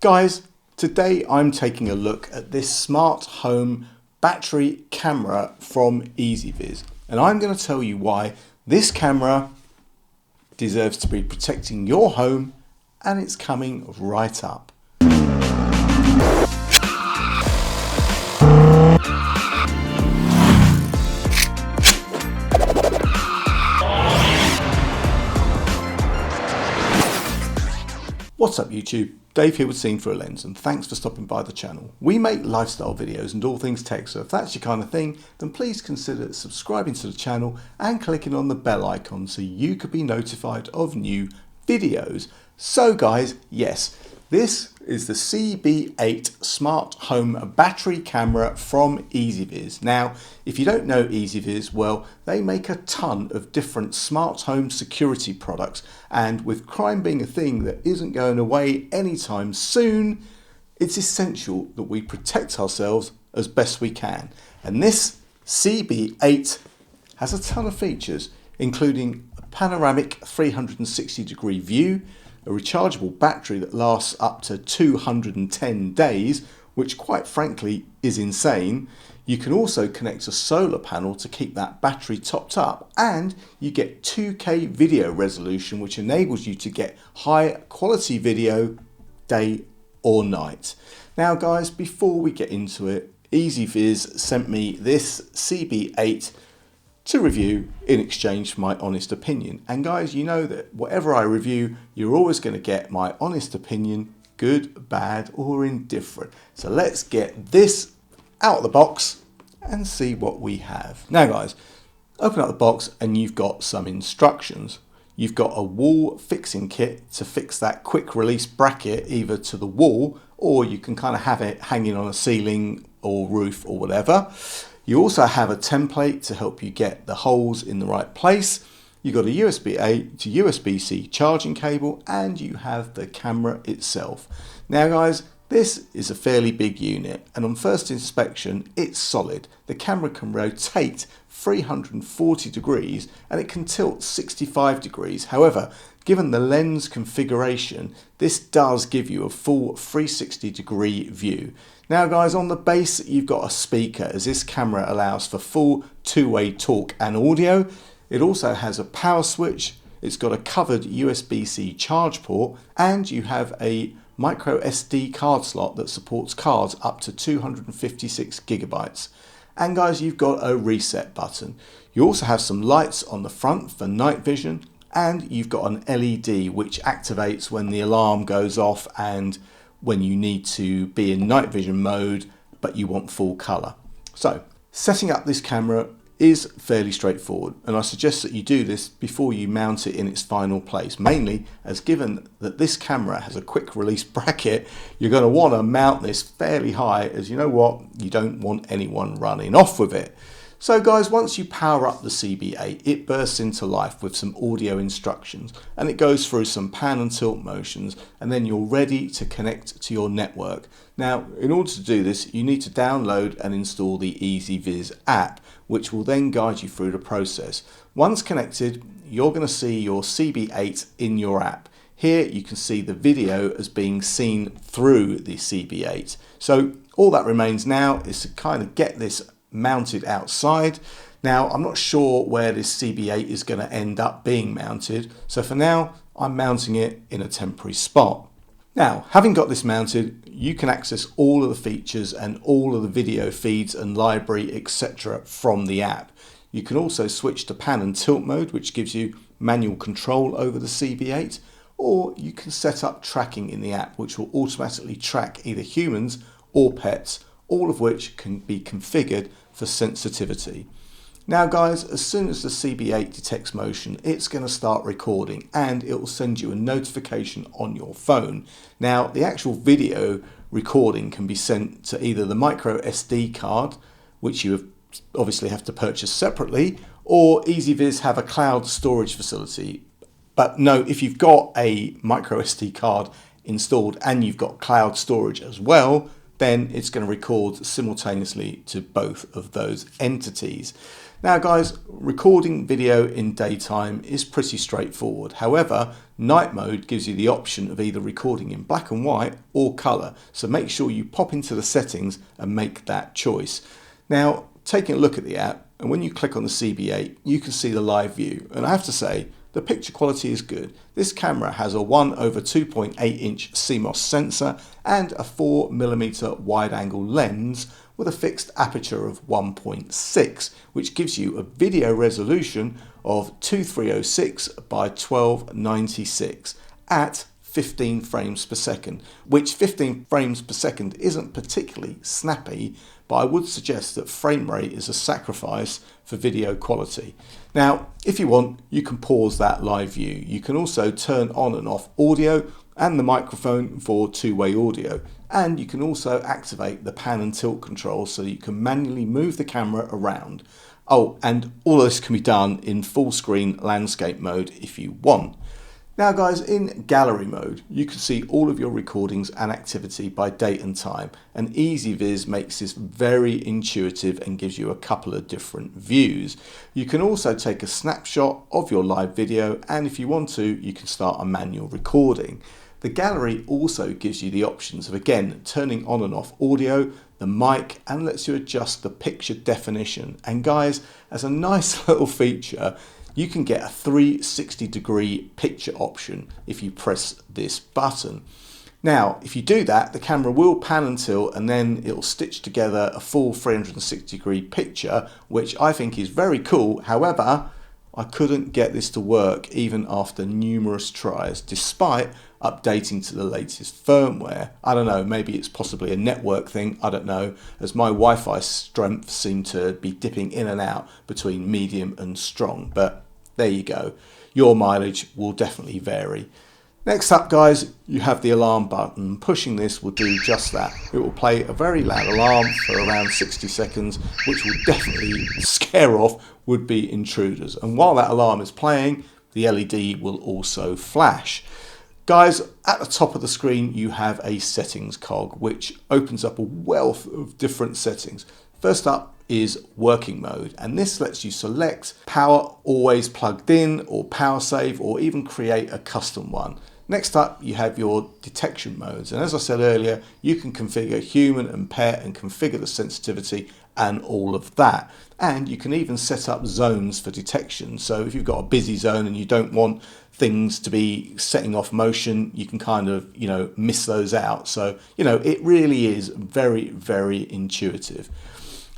Guys, today I'm taking a look at this smart home battery camera from EasyViz, and I'm going to tell you why this camera deserves to be protecting your home, and it's coming right up. What's up YouTube? Dave here with Seeing Through a Lens, and thanks for stopping by the channel. We make lifestyle videos and all things tech, so if that's your kind of thing, then please consider subscribing to the channel and clicking on the bell icon so you could be notified of new videos. So guys, yes, this is the CB8 smart home battery camera from EasyViz. Now, if you don't know EasyViz, well, they make a ton of different smart home security products, and with crime being a thing that isn't going away anytime soon, it's essential that we protect ourselves as best we can. And this CB8 has a ton of features, including a panoramic 360-degree view, a rechargeable battery that lasts up to 210 days, which quite frankly is insane. You can also connect a solar panel to keep that battery topped up, and you get 2K video resolution, which enables you to get high quality video day or night. Now guys, before we get into it, EasyViz sent me this CB8 to review in exchange for my honest opinion. And guys, you know that whatever I review, you're always going to get my honest opinion, good, bad, or indifferent. So let's get this out of the box and see what we have. Now guys, open up the box and you've got some instructions. You've got a wall fixing kit to fix that quick release bracket either to the wall, or you can kind of have it hanging on a ceiling or roof or whatever. You also have a template to help you get the holes in the right place. You've got a USB-A to USB-C charging cable, and you have the camera itself. Now guys, this is a fairly big unit, and on first inspection it's solid. The camera can rotate 340 degrees and it can tilt 65 degrees. However, given the lens configuration, this does give you a full 360 degree view. Now guys, on the base you've got a speaker, as this camera allows for full two-way talk and audio. It also has a power switch, it's got a covered USB-C charge port, and you have a micro SD card slot that supports cards up to 256 gigabytes. And guys, you've got a reset button. You also have some lights on the front for night vision, and you've got an LED which activates when the alarm goes off and when you need to be in night vision mode but you want full color. So setting up this camera is fairly straightforward, and I suggest that you do this before you mount it in its final place, mainly as given that this camera has a quick release bracket, you're going to want to mount this fairly high, as you know what, you don't want anyone running off with it. So guys, once you power up the CB8, it bursts into life with some audio instructions, and it goes through some pan and tilt motions, and then you're ready to connect to your network. Now, in order to do this, you need to download and install the EasyViz app, which will then guide you through the process. Once connected, you're going to see your CB8 in your app. Here you can see the video as being seen through the CB8. So all that remains now is to kind of get this mounted outside. Now, I'm not sure where this CB8 is going to end up being mounted, so for now I'm mounting it in a temporary spot. Now, having got this mounted, you can access all of the features and all of the video feeds and library, etc. from the app. You can also switch to pan and tilt mode, which gives you manual control over the CB8, or you can set up tracking in the app, which will automatically track either humans or pets, all of which can be configured for sensitivity. Now guys, as soon as the CB8 detects motion, it's going to start recording, and it will send you a notification on your phone. Now, the actual video recording can be sent to either the micro SD card, which you obviously have to purchase separately, or EasyViz have a cloud storage facility. But no, if you've got a micro SD card installed and you've got cloud storage as well, then it's going to record simultaneously to both of those entities. Now guys, recording video in daytime is pretty straightforward. However, night mode gives you the option of either recording in black and white or colour. So make sure you pop into the settings and make that choice. Now, taking a look at the app, and when you click on the CB8, you can see the live view. And I have to say, the picture quality is good. This camera has a 1/2.8 inch CMOS sensor and a 4mm wide angle lens with a fixed aperture of 1.6, which gives you a video resolution of 2306 by 1296 at 15 frames per second, which 15 frames per second isn't particularly snappy, but I would suggest that frame rate is a sacrifice for video quality. Now, if you want, you can pause that live view. You can also turn on and off audio and the microphone for two-way audio. And you can also activate the pan and tilt control so that you can manually move the camera around. Oh, and all of this can be done in full screen landscape mode if you want. Now guys, in gallery mode, you can see all of your recordings and activity by date and time, and EasyViz makes this very intuitive and gives you a couple of different views. You can also take a snapshot of your live video, and if you want to, you can start a manual recording. The gallery also gives you the options of, again, turning on and off audio, the mic, and lets you adjust the picture definition. And guys, as a nice little feature, you can get a 360-degree picture option if you press this button. Now, if you do that, the camera will pan and tilt, and then it'll stitch together a full 360-degree picture, which I think is very cool. However, I couldn't get this to work even after numerous tries, despite updating to the latest firmware. I don't know, maybe it's possibly a network thing, I don't know, as my Wi-Fi strength seemed to be dipping in and out between medium and strong, but there you go. Your mileage will definitely vary. Next up guys, you have the alarm button. Pushing this will do just that. It will play a very loud alarm for around 60 seconds, which will definitely scare off would-be intruders. And while that alarm is playing, the LED will also flash. Guys, at the top of the screen, you have a settings cog, which opens up a wealth of different settings. First up is working mode, and this lets you select power always plugged in or power save, or even create a custom one. Next up, you have your detection modes, and as I said earlier, you can configure human and pet and configure the sensitivity and all of that. And you can even set up zones for detection. So if you've got a busy zone and you don't want things to be setting off motion, you can kind of, miss those out. So, it really is very, very intuitive.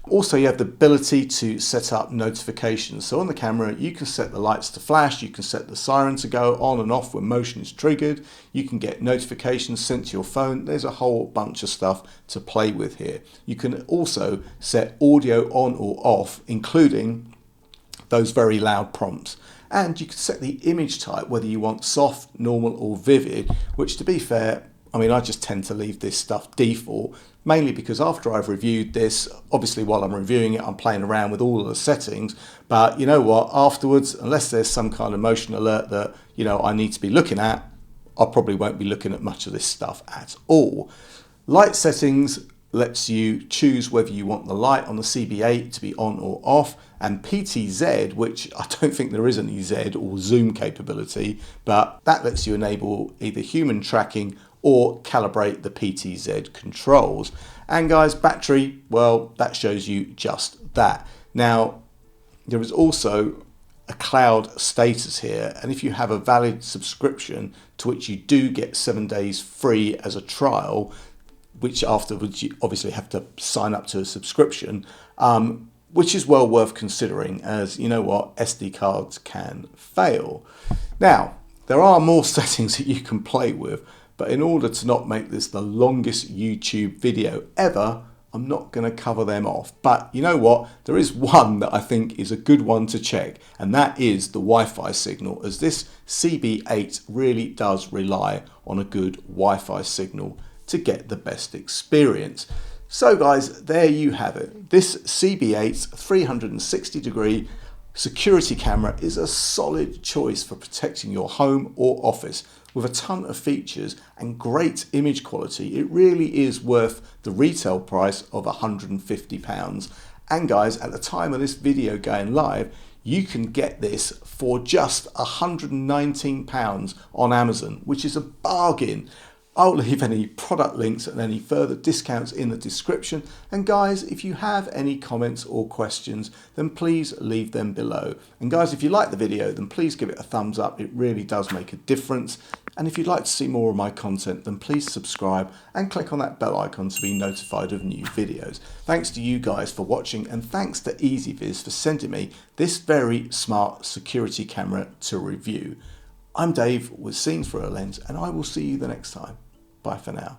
Also, you have the ability to set up notifications. So on the camera, you can set the lights to flash, you can set the siren to go on and off when motion is triggered, you can get notifications sent to your phone. There's a whole bunch of stuff to play with here. You can also set audio on or off, including those very loud prompts. And you can set the image type, whether you want soft, normal or vivid, which, to be fair, I just tend to leave this stuff default, mainly because after I've reviewed this, obviously while I'm reviewing it, I'm playing around with all of the settings. But you know what, afterwards, unless there's some kind of motion alert that, I need to be looking at, I probably won't be looking at much of this stuff at all. Light settings lets you choose whether you want the light on the CB8 to be on or off, and PTZ, which I don't think there is any Z or zoom capability, but that lets you enable either human tracking or calibrate the PTZ controls. And guys, battery, well, that shows you just that. Now, there is also a cloud status here, and if you have a valid subscription to which you do get 7 days free as a trial, which afterwards you obviously have to sign up to a subscription, which is well worth considering, as you know what, SD cards can fail. Now, there are more settings that you can play with, but in order to not make this the longest YouTube video ever, I'm not going to cover them off. But you know what? There is one that I think is a good one to check, and that is the Wi-Fi signal, as this CB8 really does rely on a good Wi-Fi signal to get the best experience. So guys, there you have it. This CB8's 360-degree security camera is a solid choice for protecting your home or office. With a ton of features and great image quality, it really is worth the retail price of £150. And guys, at the time of this video going live, you can get this for just £119 on Amazon, which is a bargain. I'll leave any product links and any further discounts in the description. And guys, if you have any comments or questions, then please leave them below. And guys, if you like the video, then please give it a thumbs up. It really does make a difference. And if you'd like to see more of my content, then please subscribe and click on that bell icon to be notified of new videos. Thanks to you guys for watching, and thanks to EasyViz for sending me this very smart security camera to review. I'm Dave with Scenes Through a Lens, and I will see you the next time. Bye for now.